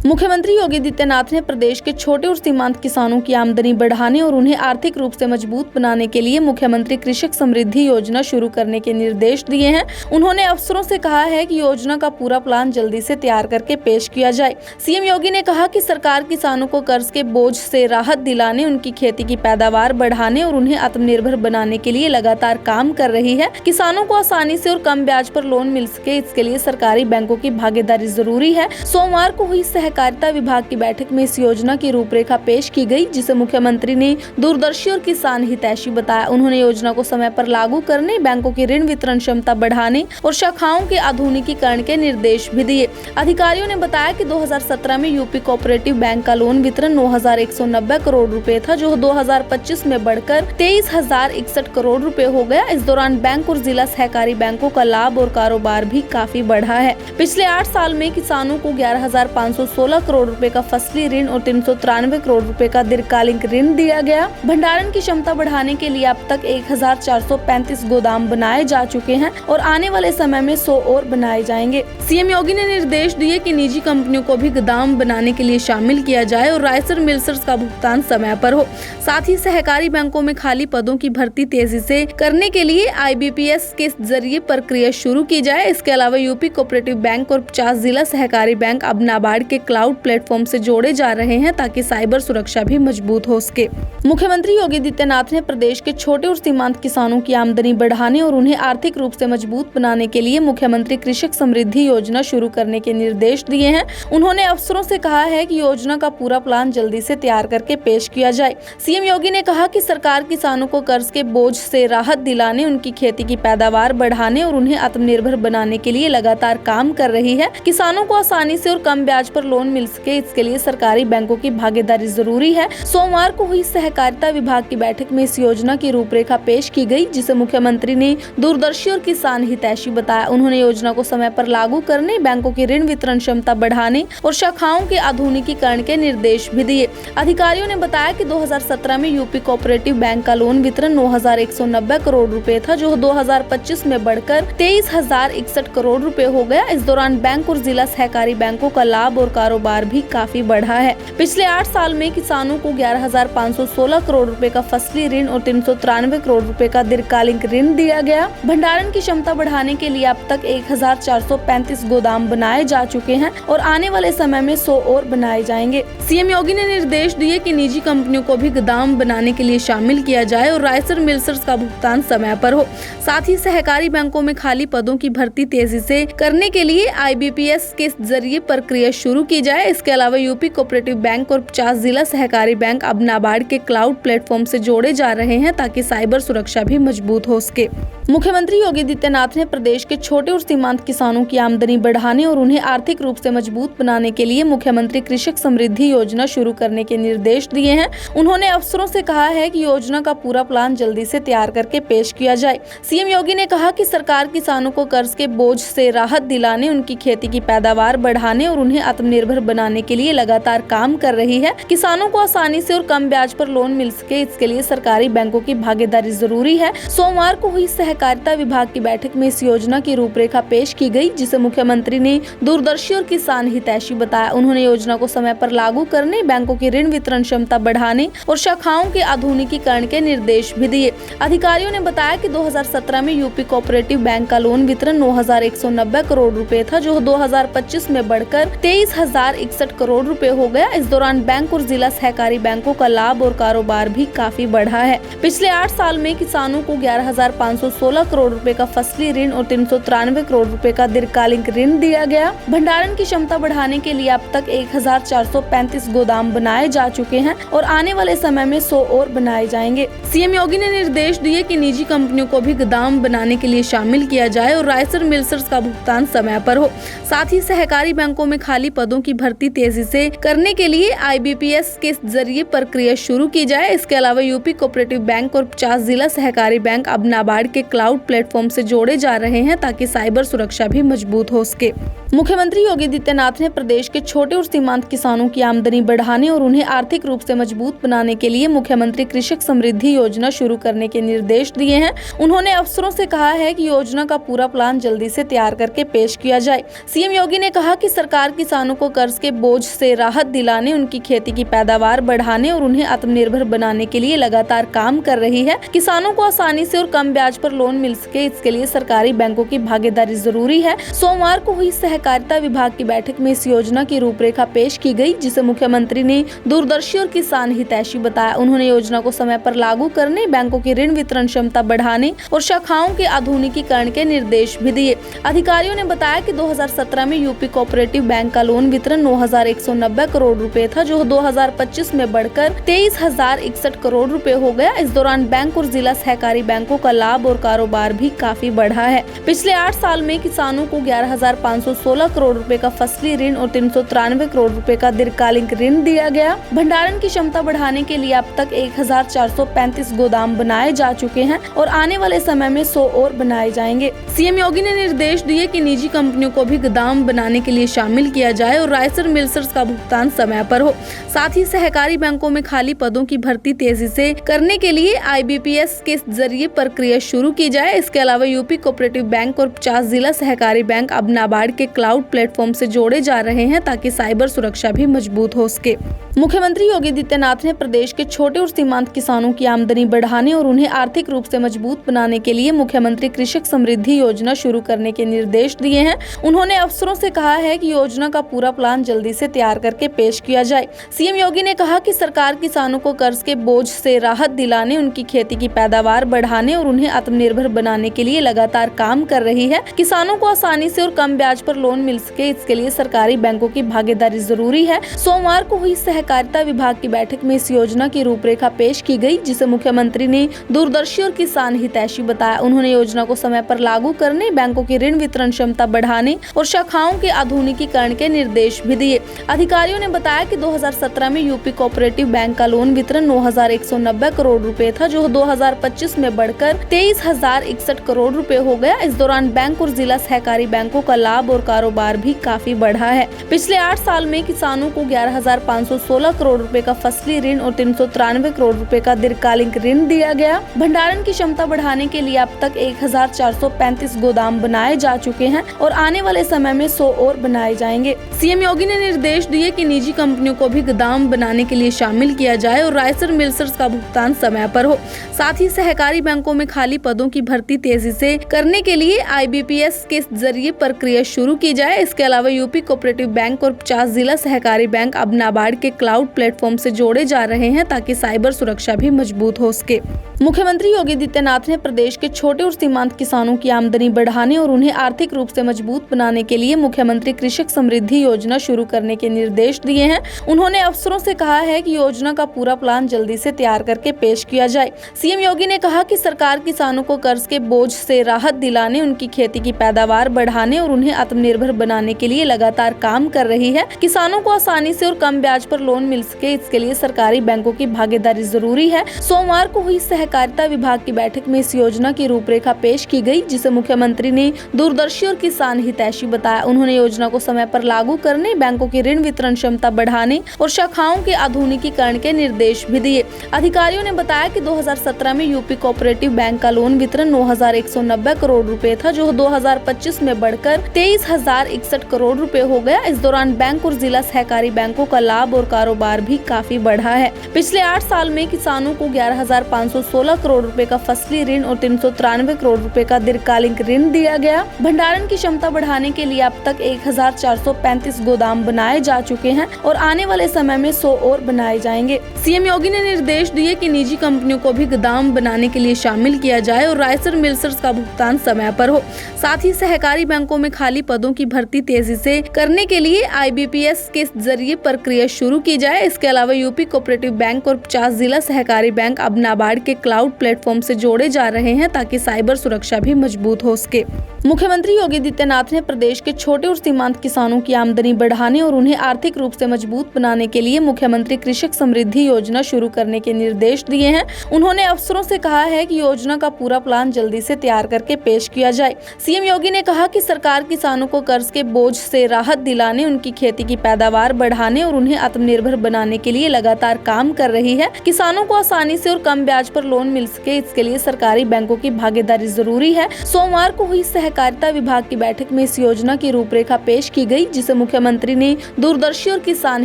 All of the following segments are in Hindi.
मुख्यमंत्री योगी आदित्यनाथ ने प्रदेश के छोटे और सीमांत किसानों की आमदनी बढ़ाने और उन्हें आर्थिक रूप से मजबूत बनाने के लिए मुख्यमंत्री कृषक समृद्धि योजना शुरू करने के निर्देश दिए हैं। उन्होंने अफसरों से कहा है कि योजना का पूरा प्लान जल्दी से तैयार करके पेश किया जाए। सीएम योगी ने कहा कि सरकार किसानों को कर्ज के बोझ से राहत दिलाने, उनकी खेती की पैदावार बढ़ाने और उन्हें आत्मनिर्भर बनाने के लिए लगातार काम कर रही है। किसानों को आसानी से और कम ब्याज पर लोन मिल सके, इसके लिए सरकारी बैंकों की भागीदारी जरूरी है। सोमवार को हुई सहकारिता विभाग की बैठक में इस योजना की रूपरेखा पेश की गई, जिसे मुख्यमंत्री ने दूरदर्शी और किसान हितैषी बताया। उन्होंने योजना को समय पर लागू करने, बैंकों की ऋण वितरण क्षमता बढ़ाने और शाखाओं के आधुनिकीकरण के निर्देश भी दिए। अधिकारियों ने बताया कि 2017 में यूपी कोऑपरेटिव बैंक का लोन वितरण 9,190 करोड़ रुपए था, जो 2025 में बढ़कर 23,061 करोड़ रुपए हो गया। इस दौरान बैंक और जिला सहकारी बैंकों का लाभ और कारोबार भी काफी बढ़ा है। पिछले 8 साल में किसानों को 11,516 करोड़ रुपए का फसली ऋण और 393 करोड़ रुपए का दीर्घकालिक ऋण दिया गया। भंडारण की क्षमता बढ़ाने के लिए अब तक 1,435 गोदाम बनाए जा चुके हैं और आने वाले समय में 100 और बनाए जाएंगे। सीएम योगी ने निर्देश दिए कि निजी कंपनियों को भी गोदाम बनाने के लिए शामिल किया जाए और राइसर मिलर्स का भुगतान समय पर हो। साथ ही सहकारी बैंकों में खाली पदों की भर्ती तेजी से करने के लिए IBPS के जरिए प्रक्रिया शुरू की जाए। इसके अलावा यूपी कोऑपरेटिव बैंक और 50 जिला सहकारी बैंक अब नाबार्ड के क्लाउड प्लेटफॉर्म से जोड़े जा रहे हैं, ताकि साइबर सुरक्षा भी मजबूत हो सके। मुख्यमंत्री योगी आदित्यनाथ ने प्रदेश के छोटे और सीमांत किसानों की आमदनी बढ़ाने और उन्हें आर्थिक रूप से मजबूत बनाने के लिए मुख्यमंत्री कृषक समृद्धि योजना शुरू करने के निर्देश दिए हैं। उन्होंने अफसरों से कहा है कि योजना का पूरा प्लान जल्दी से तैयार करके पेश किया जाए। सीएम योगी ने कहा कि सरकार किसानों को कर्ज के बोझ से राहत दिलाने, उनकी खेती की पैदावार बढ़ाने और उन्हें आत्मनिर्भर बनाने के लिए लगातार काम कर रही है। किसानों को आसानी से और कम ब्याज पर लोन मिल सके, इसके लिए सरकारी बैंकों की भागीदारी जरूरी है। सोमवार को हुई सहकारिता विभाग की बैठक में इस योजना की रूपरेखा पेश की गई, जिसे मुख्यमंत्री ने दूरदर्शी और किसान हितैषी बताया। उन्होंने योजना को समय पर लागू करने, बैंकों की ऋण वितरण क्षमता बढ़ाने और शाखाओं के आधुनिकीकरण के निर्देश भी दिए। अधिकारियों ने बताया कि 2017 में यूपी कोऑपरेटिव बैंक का लोन वितरण 9,190 करोड़ रुपए था, जो 2025 में बढ़कर 23,061 करोड़ रुपए हो गया। इस दौरान बैंक और जिला सहकारी बैंकों का लाभ और कारोबार भी काफी बढ़ा है। पिछले 8 साल में किसानों को 11,516 करोड़ रुपए का फसली ऋण और 393 करोड़ रुपए का दीर्घकालिक ऋण दिया गया। भंडारण की क्षमता बढ़ाने के लिए अब तक 1,435 गोदाम बनाए जा चुके हैं और आने वाले समय में 100 और बनाए जाएंगे। सीएम योगी ने निर्देश दिए कि निजी कंपनियों को भी गोदाम बनाने के लिए शामिल किया जाए और राइसर मिलर्स का भुगतान समय पर हो। साथ ही सहकारी बैंकों में खाली पदों की भर्ती तेजी से करने के लिए IBPS के जरिए प्रक्रिया शुरू की जाए। इसके अलावा यूपी कोऑपरेटिव बैंक और 50 जिला सहकारी बैंक अब नाबार्ड के क्लाउड प्लेटफॉर्म से जोड़े जा रहे हैं, ताकि साइबर सुरक्षा भी मजबूत हो सके। मुख्यमंत्री योगी आदित्यनाथ ने प्रदेश के छोटे और सीमांत किसानों की आमदनी बढ़ाने और उन्हें आर्थिक रूप से मजबूत बनाने के लिए मुख्यमंत्री कृषक समृद्धि योजना शुरू करने के निर्देश दिए हैं। उन्होंने अफसरों से कहा है कि योजना का पूरा प्लान जल्दी से तैयार करके पेश किया जाए। सीएम योगी ने कहा कि सरकार किसानों को कर्ज के बोझ से राहत दिलाने, उनकी खेती की पैदावार बढ़ाने और उन्हें आत्मनिर्भर बनाने के लिए लगातार काम कर रही है। किसानों को आसानी से और कम ब्याज पर लोन मिल सके, इसके लिए सरकारी बैंकों की भागीदारी जरूरी है। सोमवार को हुई सहकारिता विभाग की बैठक में इस योजना की रूपरेखा पेश की गई, जिसे मुख्यमंत्री ने दूरदर्शी और किसान हितैषी बताया। उन्होंने योजना को समय पर लागू करने, बैंकों की ऋण वितरण क्षमता बढ़ाने और शाखाओं के आधुनिकीकरण के निर्देश भी दिए। अधिकारियों ने बताया कि 2017 में यूपी कोऑपरेटिव बैंक का लोन वितरण 9,190 करोड़ रुपए था, जो 2025 में बढ़कर 23,061 करोड़ रुपए हो गया। इस दौरान बैंक और जिला सहकारी बैंकों का लाभ और कारोबार भी काफी बढ़ा है। पिछले 8 साल में किसानों को 11,516 करोड़ रुपए का फसली ऋण और 393 करोड़ रुपए का दीर्घकालिक ऋण दिया गया। भंडारण की क्षमता बढ़ाने के लिए अब तक 1,435 गोदाम बनाए जा चुके हैं और आने वाले समय में 100 और बनाए जाएंगे। सीएम योगी ने निर्देश दिए कि निजी कंपनियों को भी गोदाम बनाने के लिए शामिल किया जाए और राइसर मिलर्स का भुगतान समय पर हो। साथ ही सहकारी बैंकों में खाली पदों की भर्ती तेजी से करने के लिए IBPS के जरिए प्रक्रिया शुरू की जाए। इसके अलावा यूपी कोऑपरेटिव बैंक और 50 जिला सहकारी बैंक अब नाबार्ड के क्लाउड प्लेटफॉर्म से जोड़े जा रहे हैं, ताकि साइबर सुरक्षा भी मजबूत हो सके। मुख्यमंत्री योगी आदित्यनाथ ने प्रदेश के छोटे और सीमांत किसानों की आमदनी बढ़ाने और उन्हें आर्थिक रूप से मजबूत बनाने के लिए मुख्यमंत्री कृषक समृद्धि योजना शुरू करने के निर्देश दिए हैं। उन्होंने अफसरों से कहा है कि योजना का पूरा प्लान जल्दी से तैयार करके पेश किया जाए। सीएम योगी ने कहा कि सरकार किसानों को कर्ज के बोझ से राहत दिलाने, उनकी खेती की पैदावार बढ़ाने और उन्हें आत्मनिर्भर बनाने के लिए लगातार काम कर रही है। किसानों को आसानी से और कम ब्याज पर लोन मिल सके, इसके लिए सरकारी बैंकों की भागीदारी जरूरी है। सोमवार को हुई सहकारिता विभाग की बैठक में इस योजना की रूपरेखा पेश की गई, जिसे मुख्यमंत्री ने दूरदर्शी और किसान हितैषी बताया। उन्होंने योजना को समय पर लागू करने, बैंकों की ऋण वितरण क्षमता बढ़ाने और शाखाओं के आधुनिकीकरण के निर्देश भी दिए। अधिकारियों ने बताया कि 2017 में यूपी कोऑपरेटिव बैंक का लोन वितरण 9,190 करोड़ रुपए था, जो 2025 में बढ़कर 23,061 करोड़ रुपए हो गया। इस दौरान बैंक और जिला सहकारी बैंकों का लाभ और कारोबार भी काफी बढ़ा है। पिछले 8 साल में किसानों को 11,516 करोड़ रुपए का फसली ऋण और 393 करोड़ रुपए का दीर्घकालिक ऋण दिया गया। भंडारण की क्षमता बढ़ाने के लिए अब तक 1,435 गोदाम बनाए जा चुके हैं और आने वाले समय में 100 और बनाए जाएंगे। सीएम योगी ने निर्देश दिए कि निजी कंपनियों को भी गोदाम बनाने के लिए शामिल किया जाए और राइसर मिलर्स का भुगतान समय पर हो। साथ ही सहकारी बैंकों में खाली पदों की भर्ती तेजी से करने के लिए IBPS के जरिए प्रक्रिया शुरू की जाए। इसके अलावा यूपी कोऑपरेटिव बैंक और 50 जिला सहकारी बैंक अब नाबार्ड के क्लाउड प्लेटफॉर्म से जोड़े जा रहे हैं, ताकि साइबर सुरक्षा भी मजबूत हो सके। मुख्यमंत्री योगी आदित्यनाथ ने प्रदेश के छोटे और सीमांत किसानों की आमदनी बढ़ाने और उन्हें आर्थिक रूप से मजबूत बनाने के लिए मुख्यमंत्री कृषक समृद्धि योजना शुरू करने के निर्देश दिए हैं। उन्होंने अफसरों से कहा है कि योजना का पूरा प्लान जल्दी से तैयार करके पेश किया जाए। सीएम योगी ने कहा कि सरकार किसानों को कर्ज के बोझ से राहत दिलाने, उनकी खेती की पैदावार बढ़ाने और उन्हें आत्मनिर्भर बनाने के लिए लगातार काम कर रही है। किसानों को आसानी से और कम ब्याज पर लोन मिल सके, इसके लिए सरकारी बैंकों की भागीदारी जरूरी है। सोमवार को हुई सहकारिता विभाग की बैठक में इस योजना की रूपरेखा पेश की गई, जिसे मुख्यमंत्री ने दूरदर्शी और किसान हितैषी बताया। उन्होंने योजना को समय पर लागू करने, बैंकों की ऋण वितरण क्षमता बढ़ाने और शाखाओं के आधुनिकीकरण के निर्देश भी दिए। अधिकारियों ने बताया कि 2017 में यूपी कोऑपरेटिव बैंक का लोन वितरण 9,190 करोड़ रुपए था, जो 2025 में बढ़कर 23,061 करोड़ रुपए हो गया। इस दौरान बैंक और जिला सहकारी बैंकों का लाभ और कारोबार भी काफी बढ़ा है। पिछले 8 साल में किसानों को 11,516 करोड़ रुपए का फसली ऋण और 393 करोड़ रुपए का दीर्घकालिक ऋण दिया गया। भंडारण की क्षमता बढ़ाने के लिए अब तक 1,435 गोदाम बनाए जा चुके हैं और आने वाले समय में 100 और बनाए जाएंगे। सीएम योगी ने निर्देश दिए कि निजी कंपनियों को भी गोदाम बनाने के लिए शामिल किया जाए और राइसर मिलर्स का भुगतान समय पर हो। साथ ही सहकारी बैंकों में खाली पदों की भर्ती तेजी से करने के लिए IBPS के जरिए प्रक्रिया शुरू की जाए। इसके अलावा यूपी कोऑपरेटिव बैंक और 50 जिला सहकारी बैंक अब नाबार्ड के क्लाउड प्लेटफॉर्म से जोड़े जा रहे हैं, ताकि साइबर सुरक्षा भी मजबूत हो सके। मुख्यमंत्री योगी आदित्यनाथ ने प्रदेश के छोटे और सीमांत किसानों की आमदनी बढ़ाने और उन्हें आर्थिक रूप से मजबूत बनाने के लिए मुख्यमंत्री कृषक समृद्धि योजना शुरू करने के निर्देश दिए हैं। उन्होंने अफसरों से कहा है कि योजना का पूरा प्लान जल्दी से तैयार करके पेश किया जाए। सीएम योगी ने कहा कि सरकार किसानों को कर्ज के बोझ से राहत दिलाने, उनकी खेती की पैदावार बढ़ाने और उन्हें आत्मनिर्भर बनाने के लिए लगातार काम कर रही है। किसानों को आसानी से और कम ब्याज पर लोन मिल सके, इसके लिए सरकारी बैंकों की भागीदारी जरूरी है। सोमवार को हुई सहकारिता विभाग की बैठक में इस योजना की रूपरेखा पेश की गई, जिसे मुख्यमंत्री ने दूरदर्शी और किसान हितैषी बताया। उन्होंने योजना को समय पर लागू करने, बैंकों की ऋण वितरण क्षमता बढ़ाने और शाखाओं के आधुनिकीकरण के निर्देश भी दिए। अधिकारियों ने बताया कि 2017 में यूपी कोऑपरेटिव बैंक का लोन वितरण 9,190 करोड़ रुपए था, जो 2025 में बढ़कर 23,061 करोड़ रुपए हो गया। इस दौरान बैंक और जिला सहकारी बैंकों का लाभ और कारोबार भी काफी बढ़ा है। पिछले 8 साल में किसानों को 11,516 करोड़ रुपए का फसली ऋण और 393 करोड़ रुपए का दीर्घकालिक ऋण दिया गया। भंडारण की क्षमता बढ़ाने के लिए अब तक 1,435 गोदाम बनाए जा चुके हैं और आने वाले समय में 100 और बनाए जाएंगे। सीएम योगी ने निर्देश दिए कि निजी कंपनियों को भी गोदाम बनाने के लिए शामिल किया जाए और राइसर मिलर्स का भुगतान समय पर हो। साथ ही सहकारी बैंकों में खाली पदों की भर्ती तेजी से करने के लिए IBPS के जरिए प्रक्रिया शुरू की जाए। इसके अलावा यूपी कोऑपरेटिव बैंक और 50 जिला सहकारी बैंक अब नाबार्ड के क्लाउड प्लेटफॉर्म से जोड़े जा रहे हैं, ताकि साइबर सुरक्षा भी मजबूत हो सके। मुख्यमंत्री योगी आदित्यनाथ ने प्रदेश के छोटे और सीमांत किसानों की आमदनी बढ़ाने और उन्हें आर्थिक रूप से मजबूत बनाने के लिए मुख्यमंत्री कृषक समृद्धि योजना शुरू करने के निर्देश दिए हैं। उन्होंने अफसरों से कहा है कि योजना का पूरा प्लान जल्दी से तैयार करके पेश किया जाए। सीएम योगी ने कहा कि सरकार किसानों को कर्ज के बोझ से राहत दिलाने, उनकी खेती की पैदावार बढ़ाने और उन्हें आत्मनिर्भर बनाने के लिए लगातार काम कर रही है। किसानों को आसानी से और कम ब्याज पर लोन लोन मिल सके, इसके लिए सरकारी बैंकों की भागीदारी जरूरी है। सोमवार को हुई सहकारिता विभाग की बैठक में इस योजना की रूपरेखा पेश की गई, जिसे मुख्यमंत्री ने दूरदर्शी और किसान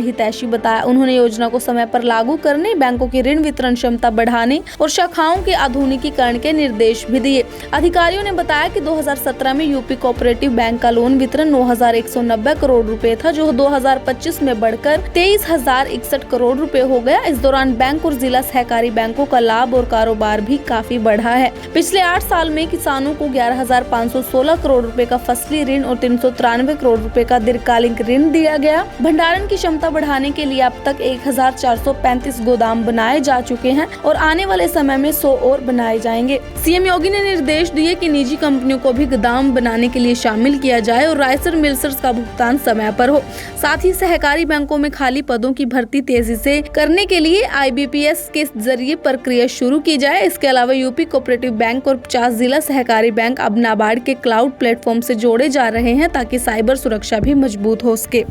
हितैषी बताया। उन्होंने योजना को समय पर लागू करने, बैंकों की ऋण वितरण क्षमता बढ़ाने और शाखाओं के आधुनिकीकरण के निर्देश भी दिए। अधिकारियों ने बताया कि 2017 में यूपी कोऑपरेटिव बैंक का लोन वितरण 9,190 करोड़ रुपए था, जो 2025 में बढ़कर 23,061 करोड़ रुपए हो गया। इस दौरान बैंक और जिला सहकारी बैंकों का लाभ और कारोबार भी काफी बढ़ा है। पिछले 8 साल में किसानों को 11,516 करोड़ रुपए का फसली ऋण और 393 करोड़ रुपए का दीर्घकालिक ऋण दिया गया। भंडारण की क्षमता बढ़ाने के लिए अब तक 1,435 गोदाम बनाए जा चुके हैं और आने वाले समय में 100 और बनाए जाएंगे। सीएम योगी ने निर्देश दिए कि निजी कंपनियों को भी गोदाम बनाने के लिए शामिल किया जाए और राइसर मिलर्स का भुगतान समय पर हो। साथ ही सहकारी बैंकों में खाली पदों की भर्ती तेजी से करने के लिए IBPS के जरिए प्रक्रिया शुरू की जाए। इसके अलावा यूपी कोऑपरेटिव बैंक और 50 जिला सहकारी बैंक अब नाबार्ड के क्लाउड प्लेटफॉर्म से जोड़े जा रहे हैं, ताकि साइबर सुरक्षा भी मजबूत हो सके।